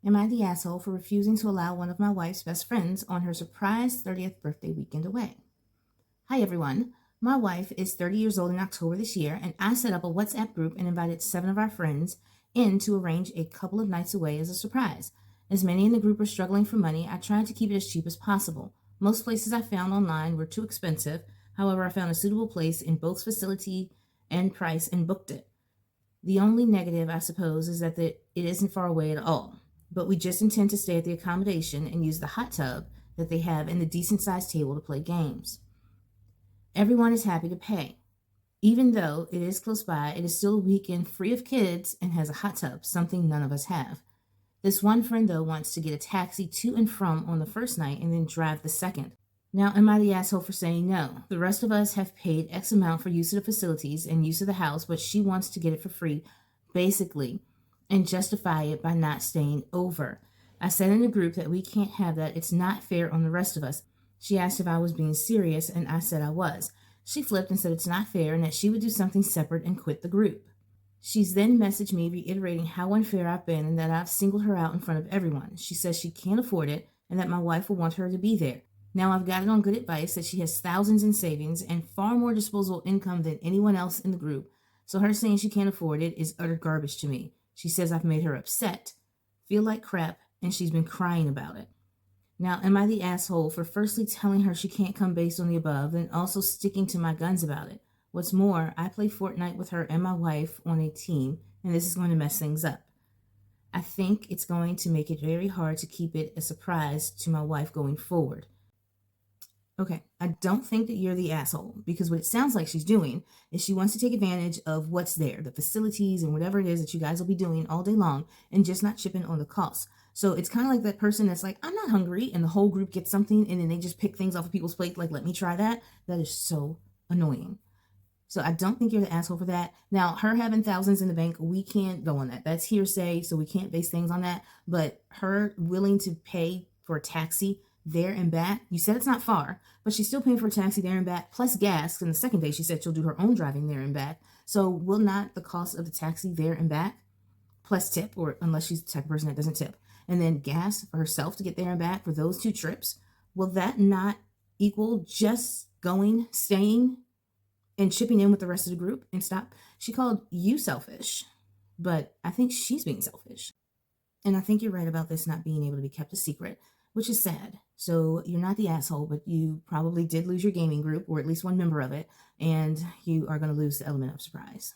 Am I the asshole for refusing to allow one of my wife's best friends on her surprise 30th birthday weekend away? Hi everyone. My wife is 30 years old in October this year, and I set up a WhatsApp group and invited 7 of our friends in to arrange a couple of nights away as a surprise. As many in the group are struggling for money, I tried to keep it as cheap as possible. Most places I found online were too expensive. However, I found a suitable place in both facility and price and booked it. The only negative, I suppose, is that it isn't far away at all. But we just intend to stay at the accommodation and use the hot tub that they have and the decent-sized table to play games. Everyone is happy to pay. Even though it is close by, it is still a weekend free of kids and has a hot tub, something none of us have. This one friend, though, wants to get a taxi to and from on the first night and then drive the second. Now, am I the asshole for saying no? The rest of us have paid X amount for use of the facilities and use of the house, but she wants to get it for free, basically, and justify it by not staying over. I said in the group that we can't have that. It's not fair on the rest of us. She asked if I was being serious, and I said I was. She flipped and said it's not fair and that she would do something separate and quit the group. She's then messaged me reiterating how unfair I've been and that I've singled her out in front of everyone. She says she can't afford it and that my wife will want her to be there. Now I've got it on good advice that she has thousands in savings and far more disposable income than anyone else in the group, so her saying she can't afford it is utter garbage to me. She says I've made her upset, feel like crap, and she's been crying about it. Now, am I the asshole for firstly telling her she can't come based on the above, and also sticking to my guns about it? What's more, I play Fortnite with her and my wife on a team, and this is going to mess things up. I think it's going to make it very hard to keep it a surprise to my wife going forward. Okay, I don't think that you're the asshole, because what it sounds like she's doing is she wants to take advantage of what's there, the facilities and whatever it is that you guys will be doing all day long, and just not chipping on the cost. So it's kind of like that person that's like, I'm not hungry, and the whole group gets something, and then they just pick things off of people's plate, like, let me try that. That is so annoying. So I don't think you're the asshole for that. Now, her having thousands in the bank, we can't go on that. That's hearsay, so we can't base things on that. But her willing to pay for a taxi there and back, you said it's not far, but she's still paying for a taxi there and back, plus gas. And the second day, she said she'll do her own driving there and back. So will not the cost of the taxi there and back, plus tip, or unless she's the type of person that doesn't tip, and then gas for herself to get there and back for those 2 trips, will that not equal just going, staying, and chipping in with the rest of the group and stop? She called you selfish, but I think she's being selfish. And I think you're right about this not being able to be kept a secret, which is sad. So you're not the asshole, but you probably did lose your gaming group, or at least one member of it, and you are going to lose the element of surprise.